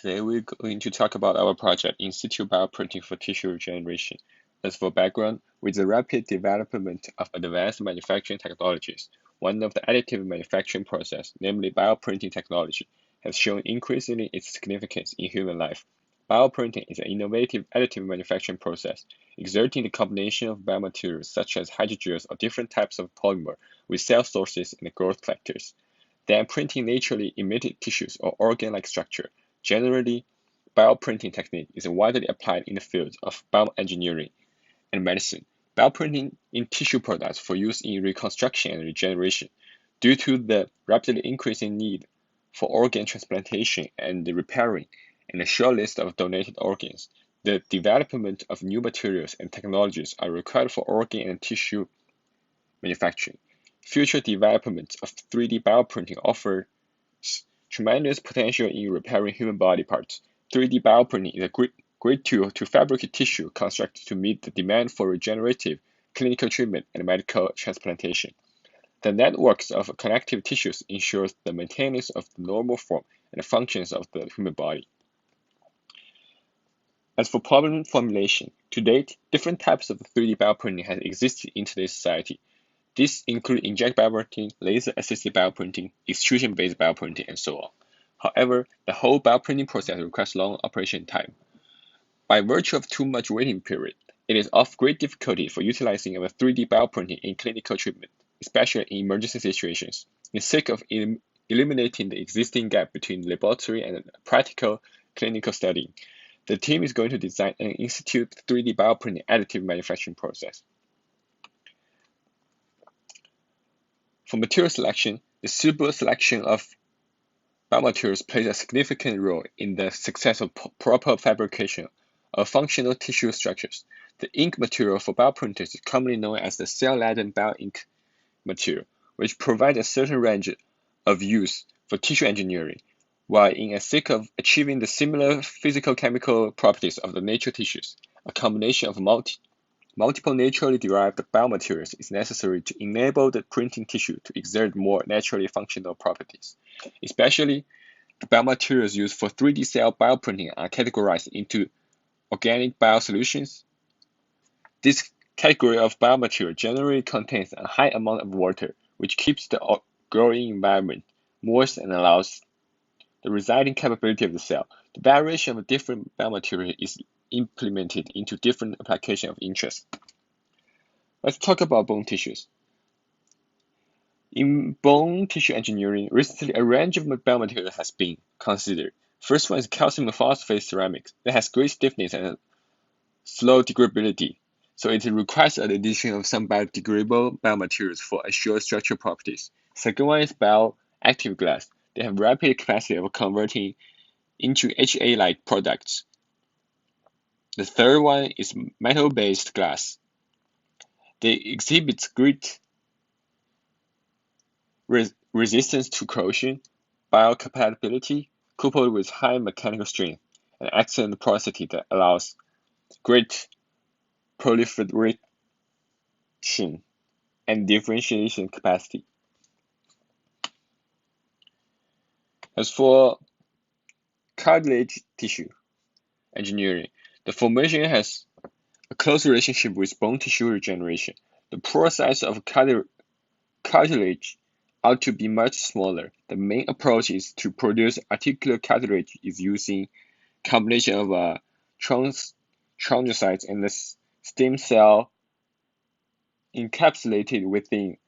Today we're going to talk about our project In-Situ Bioprinting for tissue regeneration. As for background, with the rapid development of advanced manufacturing technologies, one of the additive manufacturing process, namely bioprinting technology, has shown increasingly its significance in human life. Bioprinting is an innovative additive manufacturing process, exerting the combination of biomaterials such as hydrogels or different types of polymer with cell sources and growth factors, then printing naturally emitted tissues or organ-like structure. Generally, bioprinting technique is widely applied in the fields of bioengineering and medicine. Bioprinting in tissue products for use in reconstruction and regeneration. Due to the rapidly increasing need for organ transplantation and repairing, and a short list of donated organs, the development of new materials and technologies are required for organ and tissue manufacturing. Future development of 3D bioprinting offers tremendous potential in repairing human body parts. 3D bioprinting is a great tool to fabricate tissue constructed to meet the demand for regenerative clinical treatment and medical transplantation. The networks of connective tissues ensures the maintenance of the normal form and functions of the human body. As for problem formulation, to date, different types of 3D bioprinting have existed in today's society. These include inject bioprinting, laser-assisted bioprinting, extrusion-based bioprinting, and so on. However, the whole bioprinting process requires long operation time. By virtue of too much waiting period, it is of great difficulty for utilizing a 3D bioprinting in clinical treatment, especially in emergency situations. In the sake of eliminating the existing gap between laboratory and practical clinical studying, the team is going to design an in-situ 3D bioprinting additive manufacturing process. For material selection, the suitable selection of biomaterials plays a significant role in the success of proper fabrication of functional tissue structures. The ink material for bioprinters is commonly known as the cell-laden bioink material, which provides a certain range of use for tissue engineering, while in the sake of achieving the similar physical-chemical properties of the natural tissues, a combination of multiple naturally derived biomaterials is necessary to enable the printing tissue to exert more naturally functional properties. Especially, the biomaterials used for 3D cell bioprinting are categorized into organic biosolutions. This category of biomaterial generally contains a high amount of water, which keeps the growing environment moist and allows the residing capability of the cell. The variation of different biomaterial is implemented into different applications of interest. Let's talk about bone tissues. In bone tissue engineering, recently a range of biomaterials has been considered. First one is calcium phosphate ceramics that has great stiffness and slow degradability, so it requires the addition of some biodegradable biomaterials for assured structural properties. Second one is bioactive glass. They have rapid capacity of converting into HA-like products. The third one is metal-based glass. They exhibit great resistance to corrosion, biocompatibility, coupled with high mechanical strength and excellent porosity that allows great proliferation and differentiation capacity. As for cartilage tissue engineering, the formation has a close relationship with bone tissue regeneration. The pore size of cartilage ought to be much smaller. The main approach is to produce articular cartilage is using combination of chondrocytes and the stem cell encapsulated within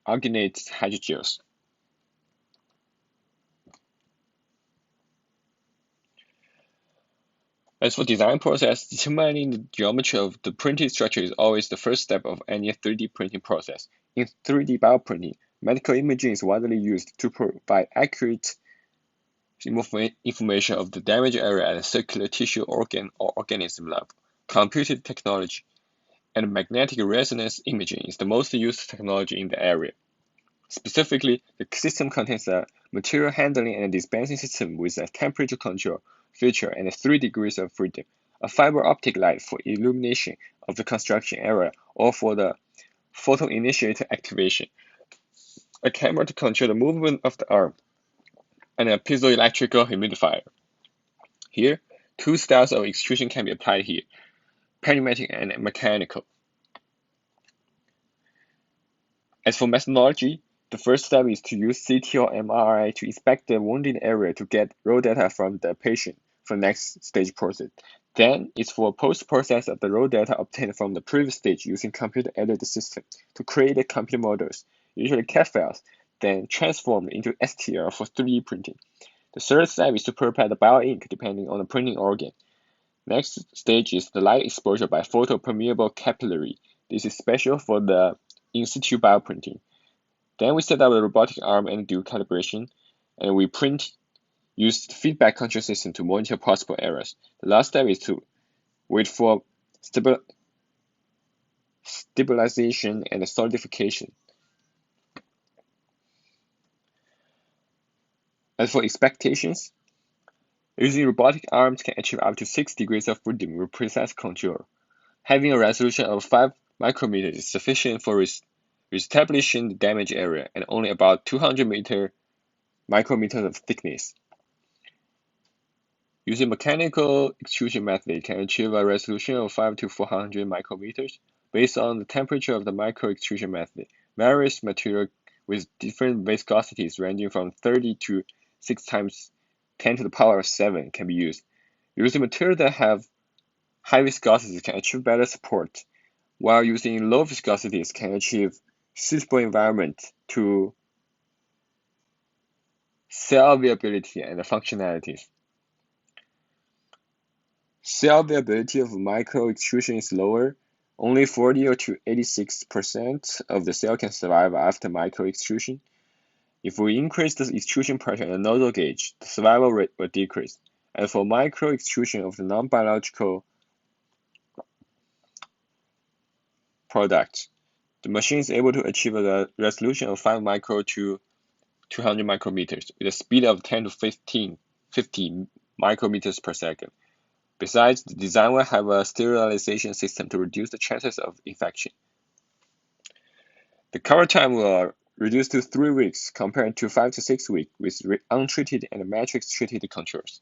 alginate hydrogels. As for design process, determining the geometry of the printed structure is always the first step of any 3D printing process. In 3D bioprinting, medical imaging is widely used to provide accurate information of the damaged area at a circular tissue organ or organism level. Computed technology and magnetic resonance imaging is the most used technology in the area. Specifically, the system contains a material handling and dispensing system with a temperature control feature and 3 degrees of freedom, a fiber optic light for illumination of the construction area or for the photo-initiator activation, a camera to control the movement of the arm, and a piezoelectrical humidifier. Here, two styles of extrusion can be applied here, pneumatic and mechanical. As for methodology, the first step is to use CT or MRI to inspect the wounded area to get raw data from the patient for next stage process. Then it's for post-process of the raw data obtained from the previous stage using computer-aided system to create the computer models, usually CAD files, then transformed into STL for 3D printing. The third step is to prepare the bio-ink depending on the printing organ. Next stage is the light exposure by photopermeable capillary. This is special for the in-situ bioprinting. Then we set up the robotic arm and do calibration, and we use the feedback control system to monitor possible errors. The last step is to wait for stabilization and solidification. As for expectations, using robotic arms can achieve up to 6 degrees of freedom with precise control. Having a resolution of 5 micrometers is sufficient for establishing the damage area and only about 200 micrometers of thickness. Using mechanical extrusion method can achieve a resolution of 5 to 400 micrometers. Based on the temperature of the micro extrusion method, various material with different viscosities ranging from 30 to 6 times 10 to the power of 7 can be used. Using materials that have high viscosity can achieve better support, while using low viscosities can achieve suitable environment to cell viability and functionalities. Cell viability of micro extrusion is lower. Only 40 or to 86% of the cell can survive after micro extrusion. If we increase the extrusion pressure in the nozzle gauge, the survival rate will decrease. And for micro extrusion of the non-biological product, the machine is able to achieve a resolution of 5 micro to 200 micrometers with a speed of 10 to 50 micrometers per second. Besides, the design will have a sterilization system to reduce the chances of infection. The cover time will reduce to 3 weeks compared to 5 to 6 weeks with untreated and matrix-treated controls.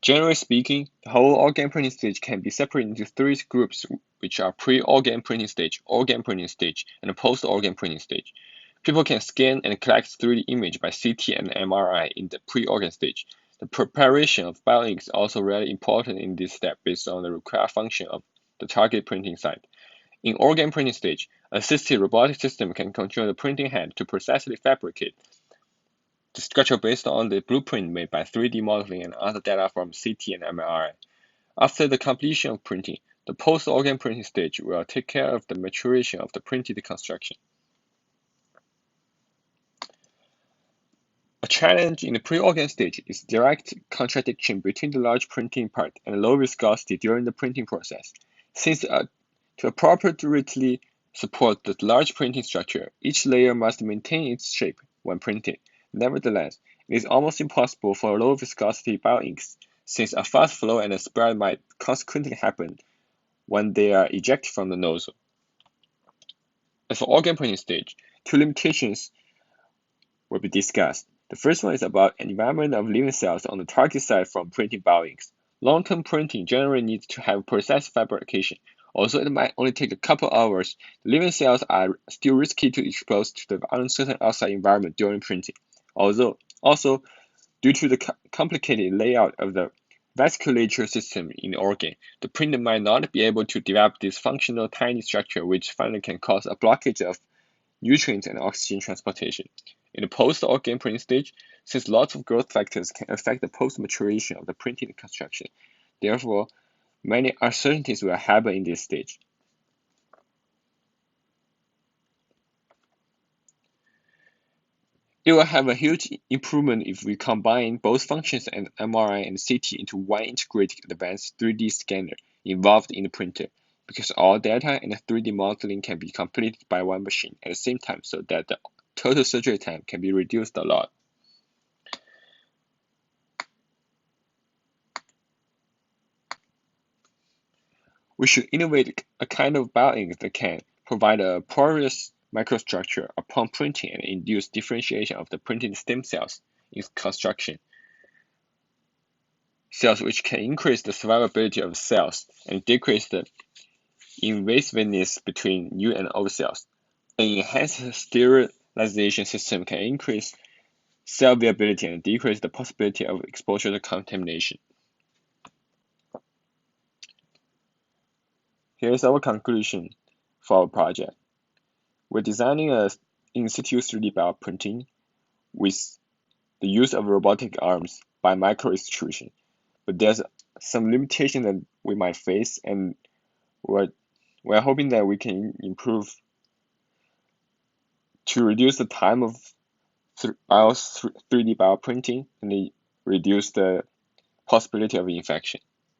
Generally speaking, the whole organ printing stage can be separated into 3 groups, which are pre-organ printing stage, organ printing stage, and post-organ printing stage. People can scan and collect 3D image by CT and MRI in the pre-organ stage. The preparation of bioink is also really important in this step based on the required function of the target printing site. In organ printing stage, assisted robotic system can control the printing head to precisely fabricate the structure based on the blueprint made by 3D modeling and other data from CT and MRI. After the completion of printing, the post-organ printing stage will take care of the maturation of the printed construction. A challenge in the pre-organ stage is direct contradiction between the large printing part and low viscosity during the printing process. Since to appropriately support the large printing structure, each layer must maintain its shape when printed. Nevertheless, it is almost impossible for low viscosity bioinks, since a fast flow and a spread might consequently happen when they are ejected from the nozzle. As for organ printing stage, 2 limitations will be discussed. The first one is about an environment of living cells on the target site from printing bioinks. Long-term printing generally needs to have precise fabrication. Although it might only take a couple hours, the living cells are still risky to expose to the uncertain outside environment during printing. Also, due to the complicated layout of the vasculature system in the organ, the printer might not be able to develop this functional tiny structure, which finally can cause a blockage of nutrient and oxygen transportation. In the post-organ printing stage, since lots of growth factors can affect the post-maturation of the printing construction, therefore, many uncertainties will happen in this stage. It will have a huge improvement if we combine both functions and MRI and CT into one integrated advanced 3D scanner involved in the printer, because all data and 3D modeling can be completed by one machine at the same time so that the total surgery time can be reduced a lot. We should innovate a kind of bioink that can provide a porous microstructure upon printing and induce differentiation of the printed stem cells in construction. Cells which can increase the survivability of cells and decrease the invasiveness between new and old cells. An enhanced sterilization system can increase cell viability and decrease the possibility of exposure to contamination. Here is our conclusion for our project. We're designing a in-situ 3D bioprinting with the use of robotic arms by micro-extrusion, but there's some limitation that we might face, and we're hoping that we can improve to reduce the time of 3D bioprinting and reduce the possibility of infection.